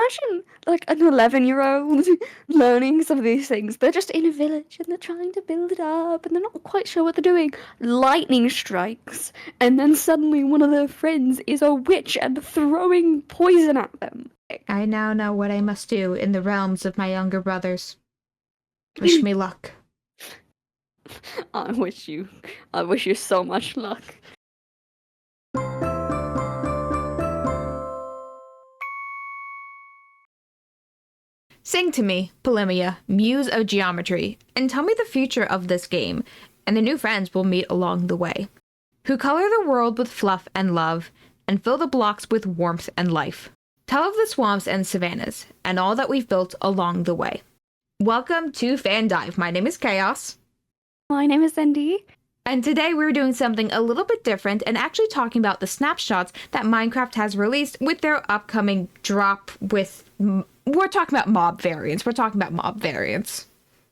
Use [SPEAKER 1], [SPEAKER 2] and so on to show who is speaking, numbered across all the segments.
[SPEAKER 1] imagine like an 11-year-old learning some of these things. They're just in a village and they're trying to build it up and they're not quite sure what they're doing. Lightning strikes, and then suddenly one of their friends is a witch and throwing poison at them.
[SPEAKER 2] I now know what I must do in the realms of my younger brothers. Wish me luck.
[SPEAKER 1] I wish you so much luck.
[SPEAKER 2] Sing to me, Polymia, muse of geometry, and tell me the future of this game, and the new friends we'll meet along the way, who color the world with fluff and love, and fill the blocks with warmth and life. Tell of the swamps and savannas, and all that we've built along the way. Welcome to FanDive. My name is Chaos.
[SPEAKER 1] My name is Cindy.
[SPEAKER 2] And today we're doing something a little bit different and actually talking about the snapshots that Minecraft has released with their upcoming drop with... We're talking about mob variants.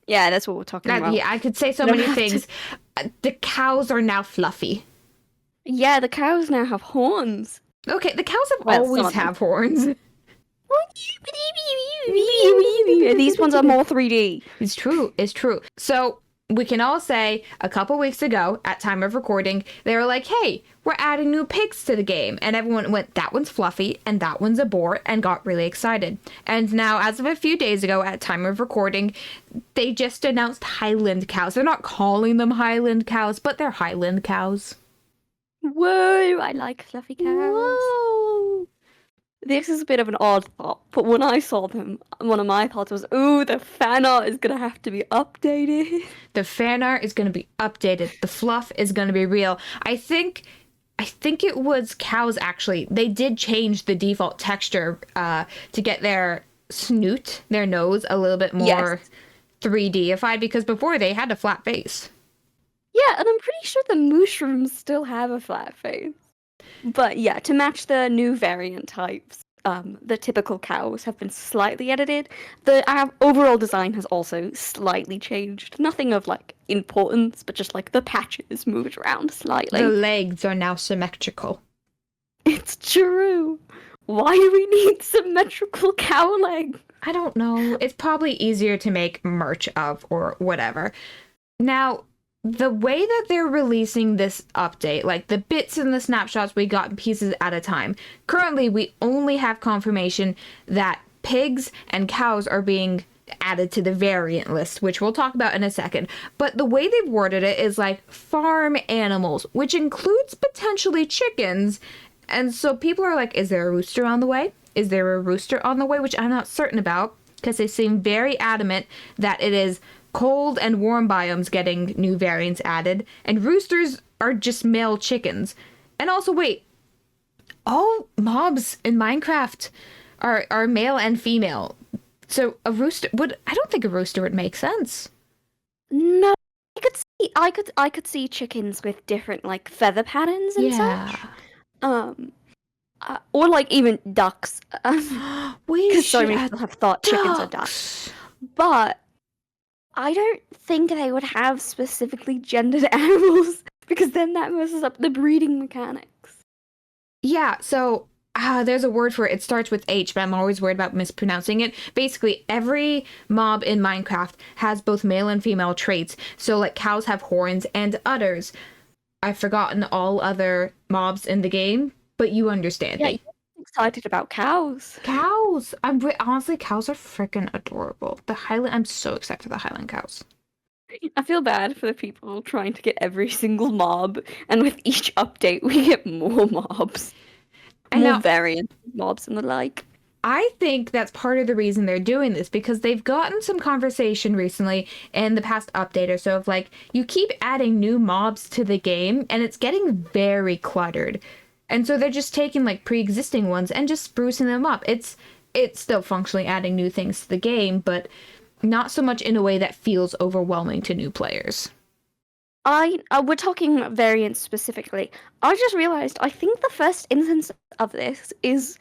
[SPEAKER 1] Yeah, that's what we're talking about.
[SPEAKER 2] Yeah, I could say so many things. The cows are now fluffy.
[SPEAKER 1] Yeah, the cows now have horns.
[SPEAKER 2] Okay, the cows have always have horns.
[SPEAKER 1] These ones are more 3D.
[SPEAKER 2] It's true. So we can all say a couple weeks ago, at time of recording, they were like, hey, we're adding new pigs to the game. And everyone went, that one's fluffy and that one's a boar, and got really excited. And now, as of a few days ago, at time of recording, they just announced Highland cows. They're not calling them Highland cows, but they're Highland cows.
[SPEAKER 1] Whoa, I like fluffy cows.
[SPEAKER 2] Whoa.
[SPEAKER 1] This is a bit of an odd thought, but when I saw them, one of my thoughts was, ooh, the fan art is going to have to be updated.
[SPEAKER 2] The fan art is going to be updated. The fluff is going to be real. I think it was cows, actually. They did change the default texture to get their snoot, their nose, a little bit more 3D-ified, because before they had a flat face.
[SPEAKER 1] Yeah, and I'm pretty sure the mushrooms still have a flat face. But yeah, to match the new variant types, the typical cows have been slightly edited. The overall design has also slightly changed. Nothing of like importance, but just like the patches moved around slightly.
[SPEAKER 2] The legs are now symmetrical.
[SPEAKER 1] It's true. Why do we need symmetrical cow legs?
[SPEAKER 2] I don't know. It's probably easier to make merch of or whatever. Now, the way that they're releasing this update, like the bits and the snapshots we got pieces at a time, currently we only have confirmation that pigs and cows are being added to the variant list, which we'll talk about in a second. But the way they've worded it is like farm animals, which includes potentially chickens. And so people are like, is there a rooster on the way? Is there a rooster on the way? Which I'm not certain about, because they seem very adamant that it is cold and warm biomes getting new variants added, and roosters are just male chickens. And also, wait, all mobs in Minecraft are male and female. So a rooster I don't think a rooster would make sense.
[SPEAKER 1] No, I could see chickens with different like feather patterns and such. Or like even ducks. Because so many people have thought chickens are ducks. But I don't think they would have specifically gendered animals, because then that messes up the breeding mechanics.
[SPEAKER 2] Yeah, so there's a word for it. It starts with H, but I'm always worried about mispronouncing it. Basically, every mob in Minecraft has both male and female traits. So like cows have horns and udders. I've forgotten all other mobs in the game, but you understand me.
[SPEAKER 1] Excited about cows.
[SPEAKER 2] Cows! Honestly, cows are freaking adorable. I'm so excited for the Highland cows.
[SPEAKER 1] I feel bad for the people trying to get every single mob, and with each update we get more mobs. And more variant mobs and the like.
[SPEAKER 2] I think that's part of the reason they're doing this, because they've gotten some conversation recently in the past update or so of like, you keep adding new mobs to the game and it's getting very cluttered. And so they're just taking like pre-existing ones and just sprucing them up. It's still functionally adding new things to the game, but not so much in a way that feels overwhelming to new players.
[SPEAKER 1] We're talking variants specifically. I just realized I think the first instance of this is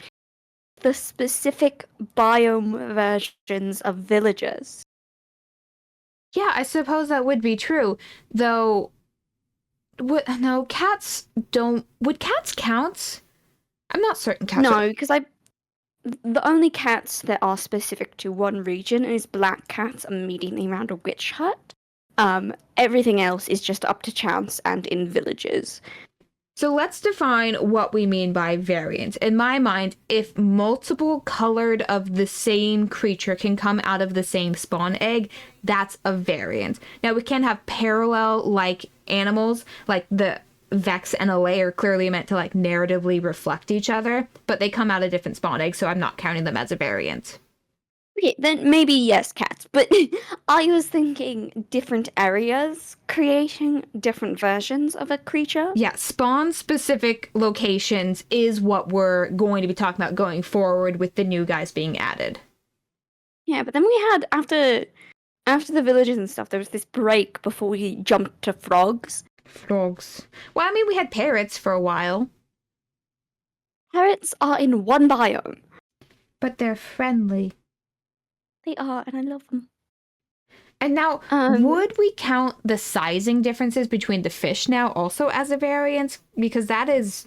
[SPEAKER 1] the specific biome versions of villagers.
[SPEAKER 2] Yeah, I suppose that would be true, though. No, cats don't. Would cats count? I'm not certain cats.
[SPEAKER 1] No, because the only cats that are specific to one region is black cats immediately around a witch hut. Everything else is just up to chance and in villages.
[SPEAKER 2] So let's define what we mean by variant. In my mind, if multiple colored of the same creature can come out of the same spawn egg, that's a variant. Now, we can have parallel, like, animals, like the Vex and Allay are clearly meant to, like, narratively reflect each other, but they come out of different spawn eggs, so I'm not counting them as a variant.
[SPEAKER 1] Okay, then maybe yes, cats. But I was thinking different areas creating different versions of a creature.
[SPEAKER 2] Yeah, spawn-specific locations is what we're going to be talking about going forward with the new guys being added.
[SPEAKER 1] Yeah, but then we had, after the villages and stuff, there was this break before we jumped to frogs.
[SPEAKER 2] Frogs. Well, I mean, we had parrots for a while.
[SPEAKER 1] Parrots are in one biome.
[SPEAKER 2] But they're friendly.
[SPEAKER 1] They are, and I love them.
[SPEAKER 2] And now, would we count the sizing differences between the fish now also as a variance? Because that is...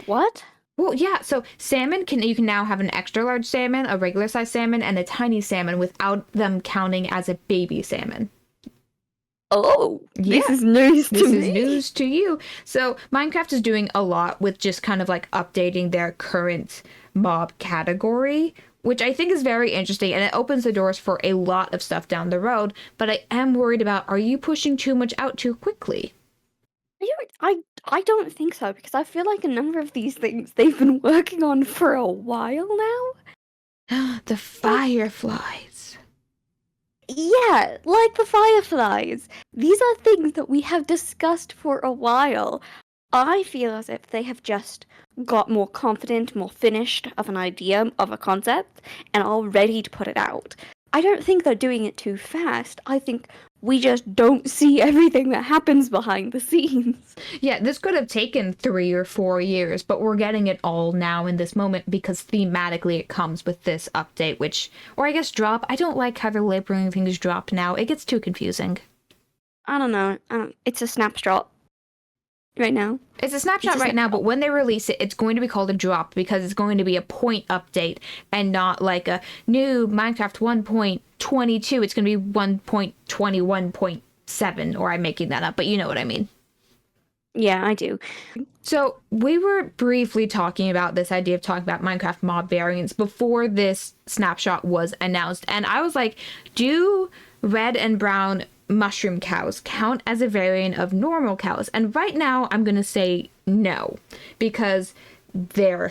[SPEAKER 1] What?
[SPEAKER 2] Well, yeah, so salmon, you can now have an extra large salmon, a regular size salmon, and a tiny salmon without them counting as a baby salmon.
[SPEAKER 1] Oh, yeah. This is news to me.
[SPEAKER 2] This is news to you. So Minecraft is doing a lot with just kind of like updating their current mob category, which I think is very interesting, and it opens the doors for a lot of stuff down the road. But I am worried about, are you pushing too much out too quickly?
[SPEAKER 1] I don't think so, because I feel like a number of these things they've been working on for a while
[SPEAKER 2] now. The fireflies.
[SPEAKER 1] Yeah, like the fireflies. These are things that we have discussed for a while. I feel as if they have just got more confident, more finished of an idea, of a concept, and are ready to put it out. I don't think they're doing it too fast. I think we just don't see everything that happens behind the scenes.
[SPEAKER 2] Yeah, this could have taken 3 or 4 years, but we're getting it all now in this moment because thematically it comes with this update, which, or I guess drop. I don't like how they're labeling things drop now. It gets too confusing.
[SPEAKER 1] I don't know. It's a snapshot right now.
[SPEAKER 2] It's a snapshot right now, but when they release it, it's going to be called a drop because it's going to be a point update and not like a new Minecraft 1.22. It's going to be 1.21.7, or I'm making that up, but you know what I mean.
[SPEAKER 1] Yeah, I do.
[SPEAKER 2] So we were briefly talking about this idea of talking about Minecraft mob variants before this snapshot was announced. And I was like, do red and brown mushroom cows count as a variant of normal cows? And right now I'm going to say no, because they're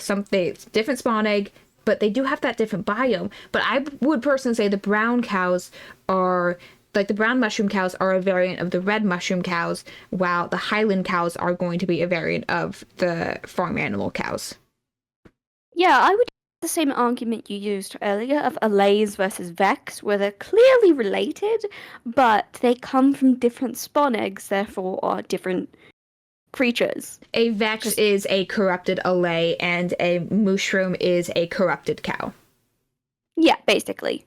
[SPEAKER 2] different spawn egg, but they do have that different biome. But I would personally say the brown cows are, like the brown mushroom cows are a variant of the red mushroom cows, while the highland cows are going to be a variant of the farm animal cows.
[SPEAKER 1] Yeah, I would the same argument you used earlier of Allays versus Vex, where they're clearly related, but they come from different spawn eggs, therefore are different creatures.
[SPEAKER 2] A Vex is a corrupted Allay, and a mushroom is a corrupted cow.
[SPEAKER 1] Yeah, basically.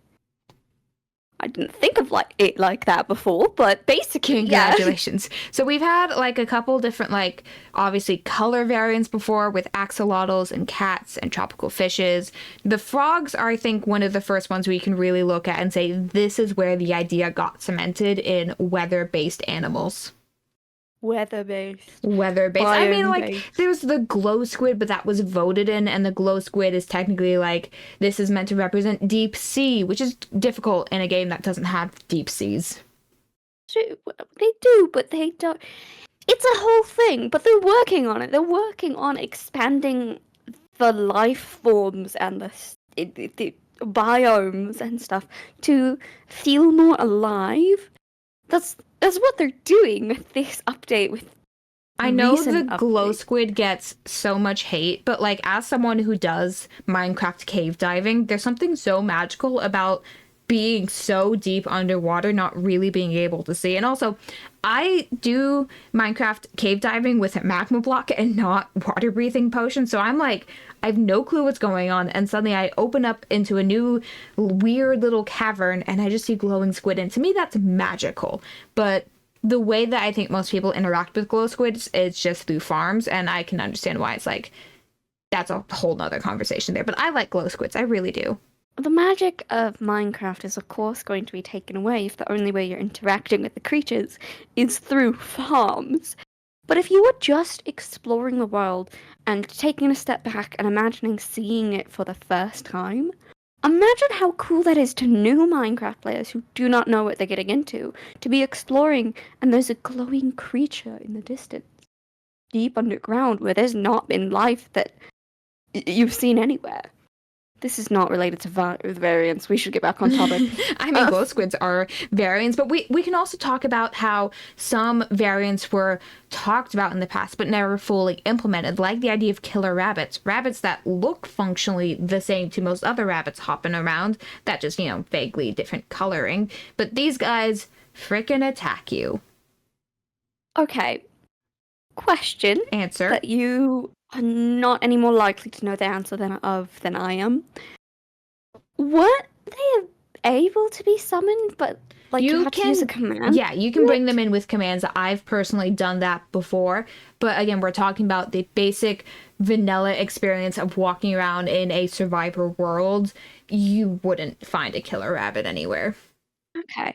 [SPEAKER 1] I didn't think of it like that before, but basically,
[SPEAKER 2] congratulations.
[SPEAKER 1] Yeah.
[SPEAKER 2] So we've had like a couple different, like, obviously color variants before with axolotls and cats and tropical fishes. The frogs are, I think, one of the first ones we can really look at and say this is where the idea got cemented in weather-based animals.
[SPEAKER 1] Weather-based.
[SPEAKER 2] I mean, like, there's the glow squid, but that was voted in, and the glow squid is technically, like, this is meant to represent deep sea, which is difficult in a game that doesn't have deep seas.
[SPEAKER 1] They do, but they don't. It's a whole thing, but they're working on it. They're working on expanding the life forms and the biomes and stuff to feel more alive. That's what they're doing with this update. With
[SPEAKER 2] I know the glow squid gets so much hate, but like as someone who does Minecraft cave diving, there's something so magical about being so deep underwater, not really being able to see. And also, I do Minecraft cave diving with a magma block and not water breathing potion, so I'm like, I have no clue what's going on, and suddenly I open up into a new weird little cavern and I just see glowing squid, and to me that's magical. But the way that I think most people interact with glow squids is just through farms, and I can understand why it's like that's a whole nother conversation there. But I like glow squids. I really do.
[SPEAKER 1] The magic of Minecraft is, of course, going to be taken away if the only way you're interacting with the creatures is through farms. But if you were just exploring the world and taking a step back and imagining seeing it for the first time, imagine how cool that is to new Minecraft players who do not know what they're getting into, to be exploring and there's a glowing creature in the distance, deep underground where there's not been life that you've seen anywhere. This is not related to variants. We should get back on topic.
[SPEAKER 2] I mean, glow squids are variants, but we can also talk about how some variants were talked about in the past but never fully implemented, like the idea of killer rabbits. Rabbits that look functionally the same to most other rabbits hopping around, that just, vaguely different coloring. But these guys frickin' attack you.
[SPEAKER 1] Okay. Question.
[SPEAKER 2] Answer.
[SPEAKER 1] That you are not any more likely to know the answer than I am. Were they able to be summoned, but you have to use a command?
[SPEAKER 2] Yeah, you can bring them in with commands. I've personally done that before. But again, we're talking about the basic vanilla experience of walking around in a survivor world. You wouldn't find a killer rabbit anywhere.
[SPEAKER 1] Okay.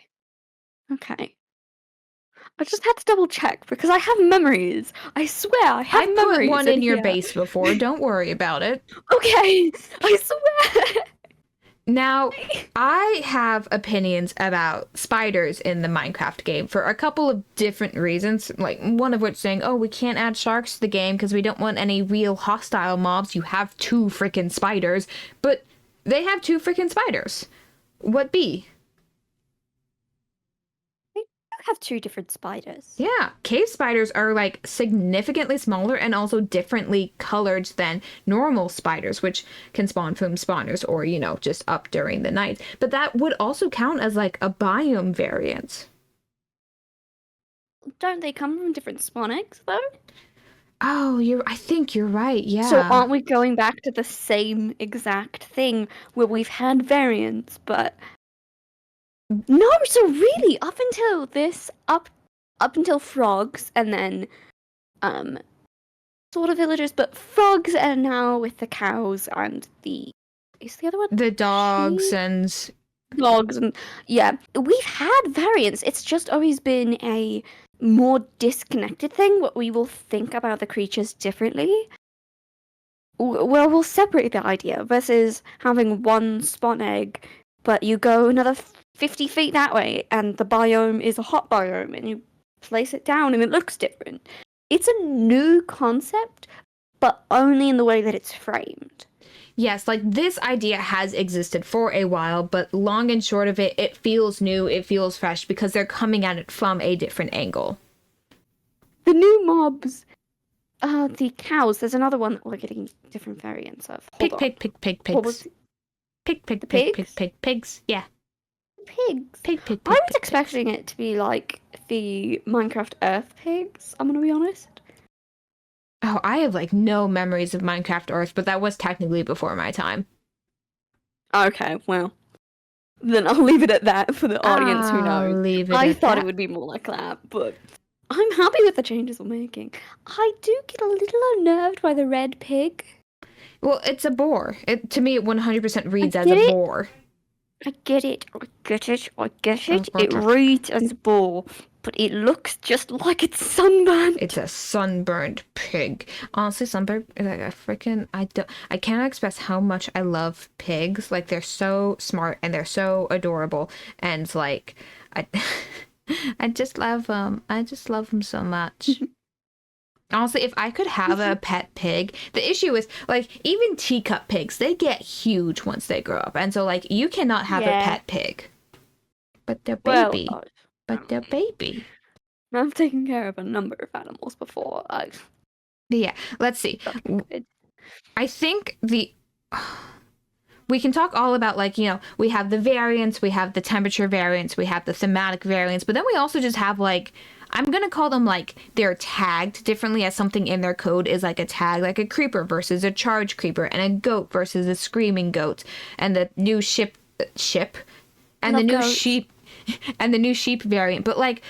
[SPEAKER 1] I just had to double check because I have memories. I swear I have memories.
[SPEAKER 2] I put one in your base before. Don't worry about it.
[SPEAKER 1] Okay, I swear.
[SPEAKER 2] Now, I have opinions about spiders in the Minecraft game for a couple of different reasons. Like, one of which saying, oh, we can't add sharks to the game because we don't want any real hostile mobs. You have 2 freaking spiders. But they have 2 freaking spiders. What be?
[SPEAKER 1] Have 2 different spiders.
[SPEAKER 2] Yeah, cave spiders are like significantly smaller and also differently colored than normal spiders, which can spawn from spawners or, just up during the night. But that would also count as like a biome variant.
[SPEAKER 1] Don't they come from different spawn eggs though?
[SPEAKER 2] Oh, I think you're right, yeah.
[SPEAKER 1] So aren't we going back to the same exact thing where we've had variants, but no, so really, up until frogs, and then, sort of villagers, but frogs are now with the cows and is the other one?
[SPEAKER 2] The dogs and...
[SPEAKER 1] Dogs, and, yeah. We've had variants, it's just always been a more disconnected thing, where we will think about the creatures differently. Well, we'll separate the idea, versus having one spawn egg, but you go another 50 feet that way, and the biome is a hot biome, and you place it down, and it looks different. It's a new concept, but only in the way that it's framed.
[SPEAKER 2] Yes, like this idea has existed for a while, but long and short of it, it feels new, it feels fresh, because they're coming at it from a different angle.
[SPEAKER 1] The new mobs, the cows, there's another one that we're getting different variants of.
[SPEAKER 2] Pigs. Pigs, yeah.
[SPEAKER 1] Pigs.
[SPEAKER 2] Pig.
[SPEAKER 1] I was expecting it to be like the Minecraft Earth pigs, I'm gonna be honest.
[SPEAKER 2] Oh, I have like no memories of Minecraft Earth, but that was technically before my time.
[SPEAKER 1] Okay, well, then I'll leave it at that for the audience who knows. I thought it would be more like that, but I'm happy with the changes we're making. I do get a little unnerved by the red pig.
[SPEAKER 2] Well, it's a boar. To me, it 100% reads as a boar.
[SPEAKER 1] I get it. It reads as a boar, but it looks just like it's sunburned.
[SPEAKER 2] It's a sunburned pig. Honestly, sunburned, like a freaking, I cannot express how much I love pigs. Like, they're so smart and they're so adorable, and like, I just love them. I just love them so much. Honestly, if I could have a pet pig, the issue is, like, even teacup pigs, they get huge once they grow up. And so, like, you cannot have a pet pig. But they're baby. They're baby.
[SPEAKER 1] I've taken care of a number of animals before.
[SPEAKER 2] Yeah, let's see. I think we can talk all about, like, we have the variants, we have the temperature variants, we have the thematic variants, but then we also just have, like, I'm going to call them, like, they're tagged differently, as something in their code is like a tag, like a creeper versus a charge creeper, and a goat versus a screaming goat, and the new sheep, and the new sheep, and the new sheep variant. But, like,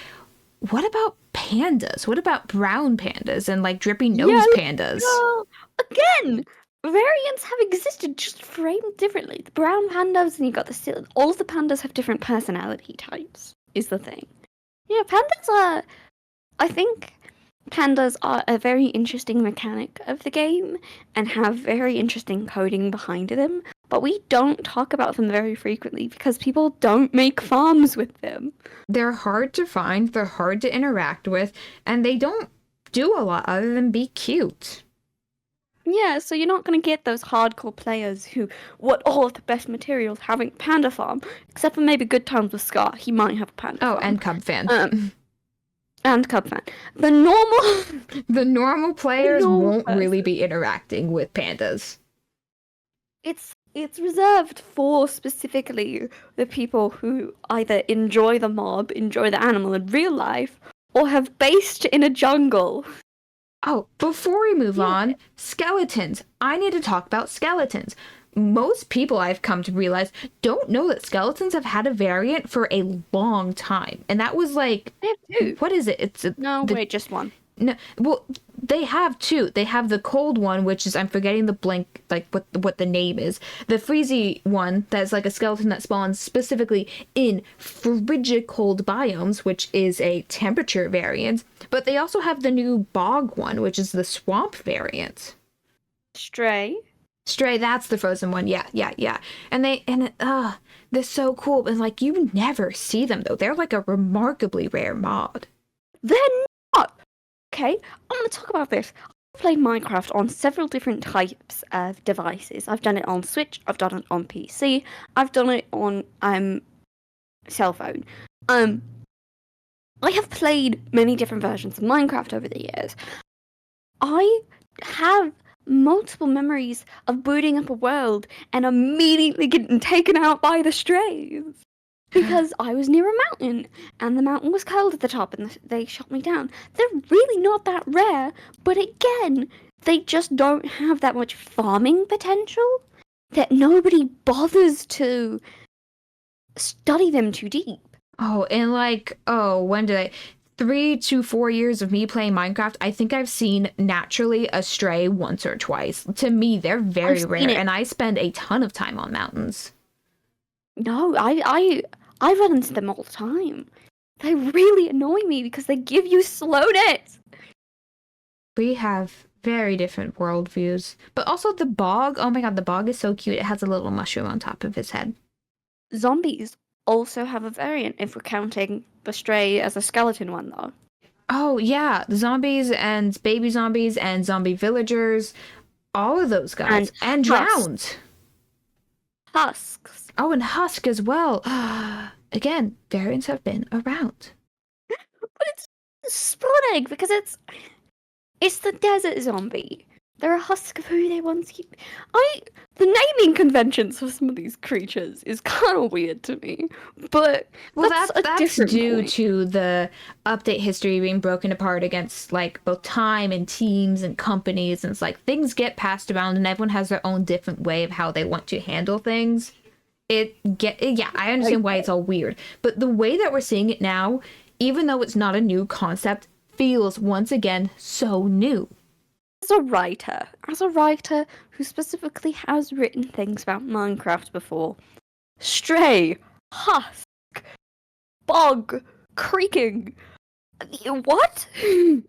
[SPEAKER 2] what about pandas? What about brown pandas and, like, drippy nose pandas?
[SPEAKER 1] Again, variants have existed, just framed differently. The brown pandas, and you got all of the pandas have different personality types, is the thing. Yeah, I think pandas are a very interesting mechanic of the game and have very interesting coding behind them, but we don't talk about them very frequently because people don't make farms with them.
[SPEAKER 2] They're hard to find, they're hard to interact with, and they don't do a lot other than be cute.
[SPEAKER 1] Yeah, so you're not going to get those hardcore players who want all of the best materials having a panda farm, except for maybe Good Times with Scar. He might have a panda farm.
[SPEAKER 2] Oh, and Cub fan.
[SPEAKER 1] And Cub fan.
[SPEAKER 2] The normal players won't really be interacting with pandas.
[SPEAKER 1] It's reserved for specifically the people who either enjoy the mob, enjoy the animal in real life, or have based in a jungle.
[SPEAKER 2] Oh, before we move on, skeletons. I need to talk about skeletons. Most people, I've come to realize, don't know that skeletons have had a variant for a long time. And that was like...
[SPEAKER 1] They have two.
[SPEAKER 2] What is it?
[SPEAKER 1] Wait, just one.
[SPEAKER 2] No, well, they have two. They have the cold one, which is, I'm forgetting the blank, like what the name is. The freezy one, that's like a skeleton that spawns specifically in frigid cold biomes, which is a temperature variant. But they also have the new bog one, which is the swamp variant.
[SPEAKER 1] Stray,
[SPEAKER 2] that's the frozen one. Yeah. And they're so cool. And like, you never see them though. They're like a remarkably rare mod.
[SPEAKER 1] They're not. Okay, I'm going to talk about this. I've played Minecraft on several different types of devices. I've done it on Switch, I've done it on PC, I've done it on cell phone. I have played many different versions of Minecraft over the years. I have multiple memories of booting up a world and immediately getting taken out by the strays. Because I was near a mountain, and the mountain was cold at the top, and they shot me down. They're really not that rare, but again, they just don't have that much farming potential that nobody bothers to study them too deep.
[SPEAKER 2] Oh, and when did I... 3 to 4 years of me playing Minecraft, I think I've seen naturally a stray once or twice. To me, they're very rare, and I spend a ton of time on mountains.
[SPEAKER 1] No, I run into them all the time. They really annoy me because they give you slowness.
[SPEAKER 2] We have very different worldviews. But also the bog. Oh my god, the bog is so cute. It has a little mushroom on top of his head.
[SPEAKER 1] Zombies also have a variant if we're counting the stray as a skeleton one, though.
[SPEAKER 2] Oh, yeah. The zombies and baby zombies and zombie villagers. All of those guys. And drowned.
[SPEAKER 1] Husks.
[SPEAKER 2] Oh, and Husk as well. Again, variants have been around.
[SPEAKER 1] But it's spawn egg because it's the desert zombie. They're a husk of who they once keep. The naming conventions for some of these creatures is kind of weird to me. But that's
[SPEAKER 2] due to the update history being broken apart against like both time and teams and companies, and it's like things get passed around and everyone has their own different way of how they want to handle things. I understand why it's all weird, but the way that we're seeing it now, even though it's not a new concept, feels once again so new.
[SPEAKER 1] As a writer who specifically has written things about Minecraft before, stray, husk, bog, creaking, what? Like,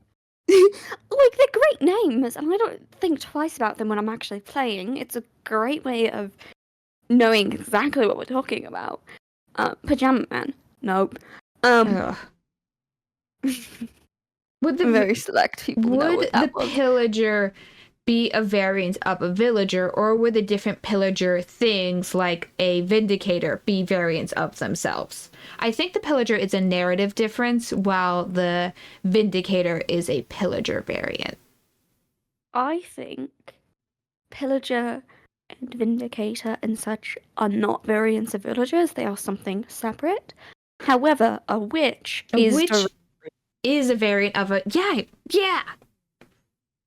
[SPEAKER 1] they're great names, and I don't think twice about them when I'm actually playing. It's a great way of knowing exactly what we're talking about. Pajama Man. Nope.
[SPEAKER 2] Would the
[SPEAKER 1] very select people know what that was.
[SPEAKER 2] Pillager be a variant of a villager, or would the different pillager things like a vindicator be variants of themselves? I think the pillager is a narrative difference, while the vindicator is a pillager variant.
[SPEAKER 1] I think pillager and vindicator and such are not variants of villagers. They are something separate. However, a witch
[SPEAKER 2] is a variant of a... Yeah!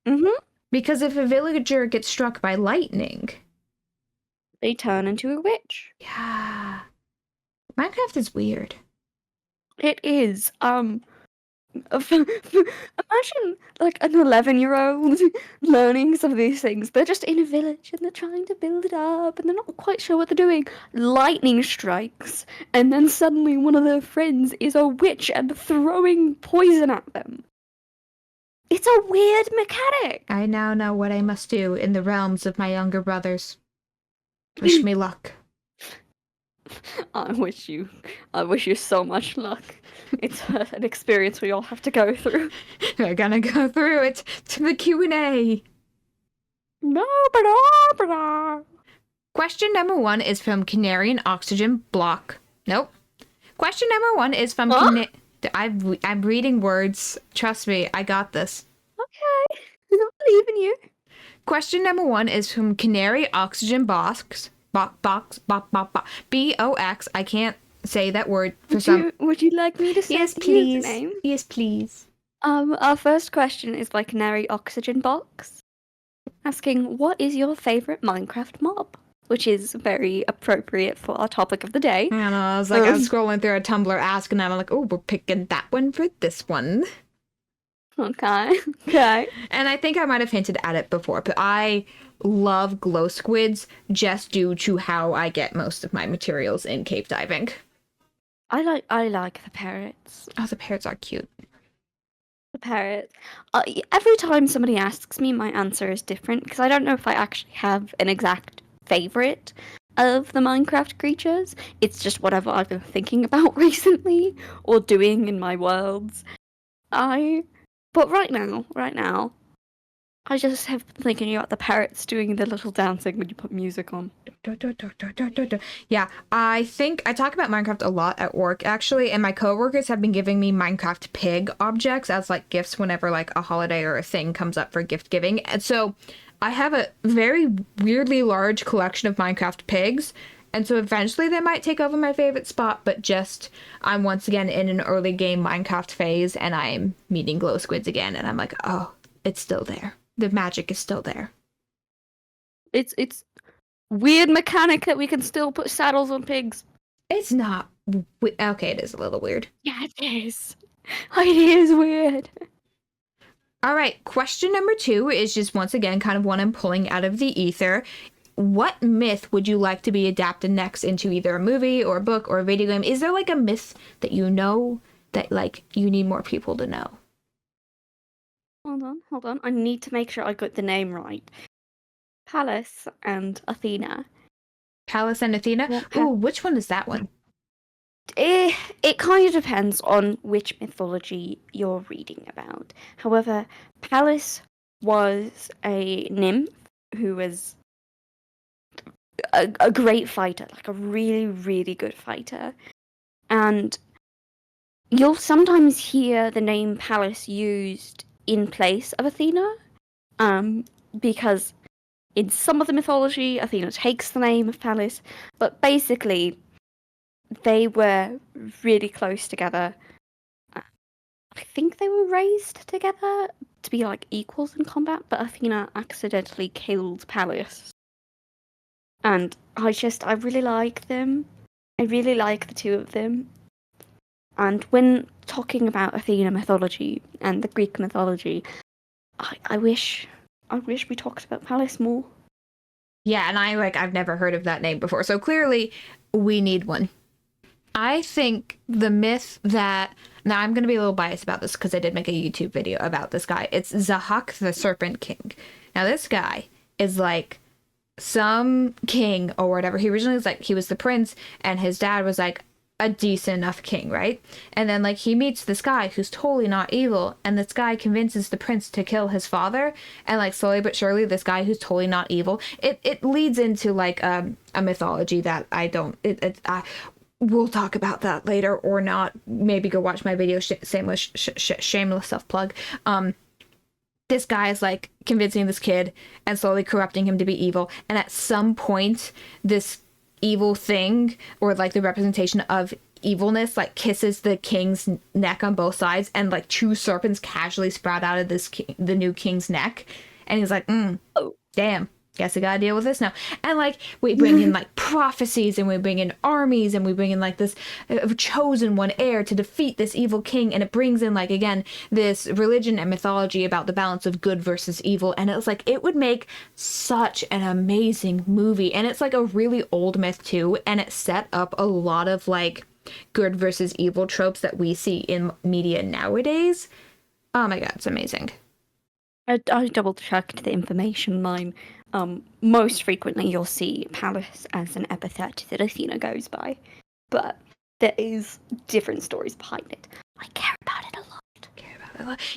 [SPEAKER 1] Mm-hmm.
[SPEAKER 2] Because if a villager gets struck by lightning...
[SPEAKER 1] they turn into a witch.
[SPEAKER 2] Yeah. Minecraft is weird.
[SPEAKER 1] It is. Imagine like an 11-year-old learning some of these things. They're just in a village and they're trying to build it up and they're not quite sure what they're doing. Lightning strikes, and then suddenly one of their friends is a witch and throwing poison at them. It's a weird mechanic.
[SPEAKER 2] I now know what I must do in the realms of my younger brothers. Wish me luck.
[SPEAKER 1] I wish you so much luck. It's an experience we all have to go through.
[SPEAKER 2] We're gonna go through it to the Q&A. Question number 1 is from Canarian Oxygen Block. Nope. Question number 1 is from I'm reading words. Trust me, I got this.
[SPEAKER 1] Okay. I believe in you.
[SPEAKER 2] Question number 1 is from Canary Oxygen Box. Box. B-O-X. I can't say that word for some.
[SPEAKER 1] Would you like me to say
[SPEAKER 2] yes, please.
[SPEAKER 1] his name?
[SPEAKER 2] Yes, please.
[SPEAKER 1] Our first question is by Canary Oxygen Box, asking, what is your favorite Minecraft mob? Which is very appropriate for our topic of the day.
[SPEAKER 2] I don't know, I was like, I'm scrolling through a Tumblr asking them, I'm like, oh, we're picking that one for this one.
[SPEAKER 1] Okay.
[SPEAKER 2] And I think I might have hinted at it before, but I love glow squids just due to how I get most of my materials in cave diving.
[SPEAKER 1] I like the parrots.
[SPEAKER 2] Oh, the parrots are cute.
[SPEAKER 1] The parrots. Every time somebody asks me, my answer is different because I don't know if I actually have an exact favorite of the Minecraft creatures. It's just whatever I've been thinking about recently or doing in my worlds. But right now, I just have been thinking about the parrots doing the little dancing when you put music on.
[SPEAKER 2] Yeah, I think I talk about Minecraft a lot at work, actually, and my coworkers have been giving me Minecraft pig objects as, like, gifts whenever, like, a holiday or a thing comes up for gift giving. And so I have a very weirdly large collection of Minecraft pigs, and so eventually they might take over my favorite spot, but just I'm once again in an early game Minecraft phase, and I'm meeting glow squids again, and I'm like, oh, it's still there. The magic is still there.
[SPEAKER 1] It's weird mechanic that we can still put saddles on pigs.
[SPEAKER 2] It's not. Okay, it is a little weird.
[SPEAKER 1] Yeah, it is. It is weird.
[SPEAKER 2] All right, question number 2 is just once again kind of one I'm pulling out of the ether. What myth would you like to be adapted next into either a movie or a book or a video game? Is there like a myth that you know that like you need more people to know?
[SPEAKER 1] Hold on. I need to make sure I got the name right. Pallas and Athena.
[SPEAKER 2] Pallas and Athena? Yeah. Ooh, which one is that one?
[SPEAKER 1] It kind of depends on which mythology you're reading about. However, Pallas was a nymph who was a great fighter, like a really, really good fighter. And you'll sometimes hear the name Pallas used in place of Athena, because in some of the mythology, Athena takes the name of Pallas, but basically, they were really close together. I think they were raised together to be like equals in combat, but Athena accidentally killed Pallas. And I really like them. I really like the two of them. And when talking about Athena mythology and the Greek mythology, I wish we talked about Pallas more.
[SPEAKER 2] Yeah, and I've never heard of that name before, so clearly we need one. I think the myth that... Now, I'm going to be a little biased about this because I did make a YouTube video about this guy. It's Zahak the Serpent King. Now, this guy is like some king or whatever. He originally was like, he was the prince, and his dad was like a decent enough king, right? And then like he meets this guy who's totally not evil, and this guy convinces the prince to kill his father, and like slowly but surely this guy who's totally not evil, it leads into like a mythology that we'll talk about that later or not. Maybe go watch my video, shameless self-plug. This guy is like convincing this kid and slowly corrupting him to be evil, and at some point this evil thing, or like the representation of evilness, like kisses the king's neck on both sides, and like 2 serpents casually sprout out of the new king's neck, and he's like, damn, guess I gotta deal with this now. And like we bring in like prophecies, and we bring in armies, and we bring in like this chosen one heir to defeat this evil king, and it brings in like again this religion and mythology about the balance of good versus evil. And it's like it would make such an amazing movie, and it's like a really old myth too, and it set up a lot of like good versus evil tropes that we see in media nowadays. Oh my god, it's amazing.
[SPEAKER 1] I double checked the information line. Most frequently you'll see Pallas as an epithet that Athena goes by, but there is different stories behind it. I care about it a lot.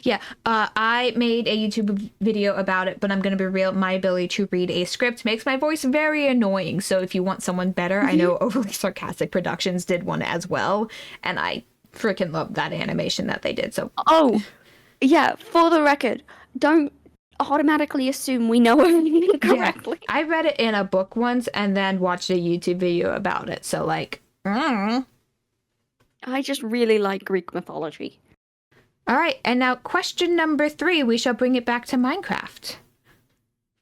[SPEAKER 2] Yeah, I made a YouTube video about it, but I'm gonna be real. My ability to read a script makes my voice very annoying. So if you want someone better, I know Overly Sarcastic Productions did one as well, and I freaking love that animation that they did. So
[SPEAKER 1] yeah, for the record, don't automatically assume we know everything correctly.
[SPEAKER 2] Yeah, I read it in a book once and then watched a YouTube video about it. So like,
[SPEAKER 1] I just really like Greek mythology.
[SPEAKER 2] All right, and now question number 3, we shall bring it back to Minecraft.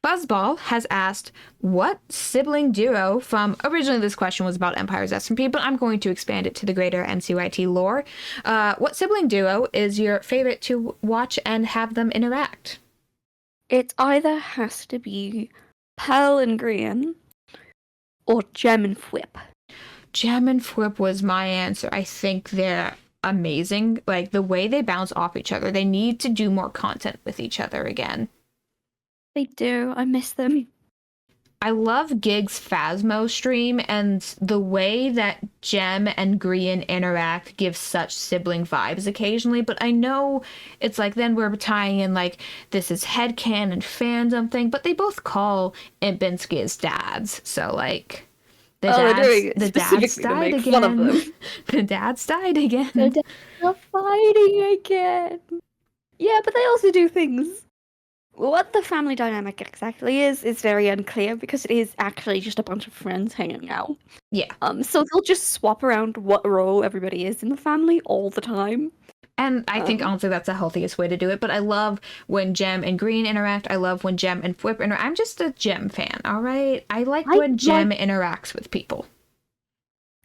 [SPEAKER 2] Buzzball has asked, what sibling duo from, originally this question was about Empire's SMP, but I'm going to expand it to the greater MCYT lore. What sibling duo is your favorite to watch and have them interact?
[SPEAKER 1] It either has to be Pearl and Grian, or Gem and Fwip.
[SPEAKER 2] Gem and Fwip was my answer. I think they're amazing. Like the way they bounce off each other. They need to do more content with each other again.
[SPEAKER 1] They do. I miss them.
[SPEAKER 2] I love Gig's Phasmo stream, and the way that Gem and Grian interact gives such sibling vibes occasionally, but I know it's like then we're tying in like this is headcanon fandom thing, but they both call Impinsky as dads, so like the dads died again. The dads died again.
[SPEAKER 1] The dads are fighting again. Yeah, but they also do things. What the family dynamic exactly is very unclear because it is actually just a bunch of friends hanging out.
[SPEAKER 2] Yeah.
[SPEAKER 1] So they'll just swap around what role everybody is in the family all the time.
[SPEAKER 2] And I think honestly that's the healthiest way to do it. But I love when Gem and Green interact. I love when Gem and Fwip interact. I'm just a Gem fan, all right? I like when Gem interacts with people.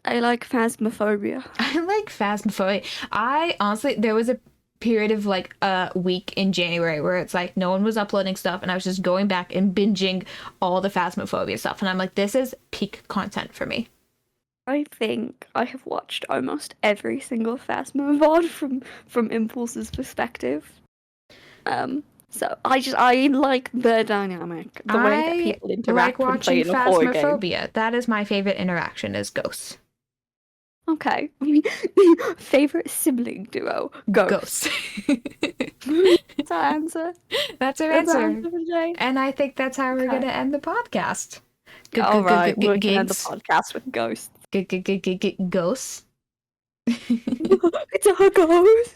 [SPEAKER 1] I like phasmophobia.
[SPEAKER 2] I like phasmophobia. I honestly, there was a period of like a week in January where it's like no one was uploading stuff, and I was just going back and binging all the phasmophobia stuff, and I'm like, this is peak content for me.
[SPEAKER 1] I think I have watched almost every single Phasmo VOD from Impulse's perspective. So I like the dynamic, the way that people interact
[SPEAKER 2] like watching
[SPEAKER 1] when playing a horror game.
[SPEAKER 2] That is my favorite interaction, is ghosts.
[SPEAKER 1] Okay. Favorite sibling duo? Ghosts. That's our answer.
[SPEAKER 2] That's our answer. And I think that's how we're going to end the podcast.
[SPEAKER 1] All right, we're going to end the podcast with ghosts.
[SPEAKER 2] Ghosts?
[SPEAKER 1] It's a ghost.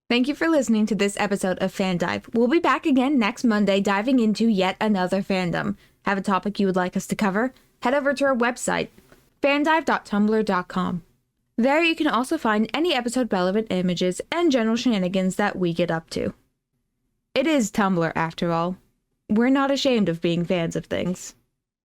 [SPEAKER 2] Thank you for listening to this episode of FanDive. We'll be back again next Monday diving into yet another fandom. Have a topic you would like us to cover? Head over to our website, fandive.tumblr.com. There you can also find any episode relevant images and general shenanigans that we get up to. It is Tumblr after all. We're not ashamed of being fans of things.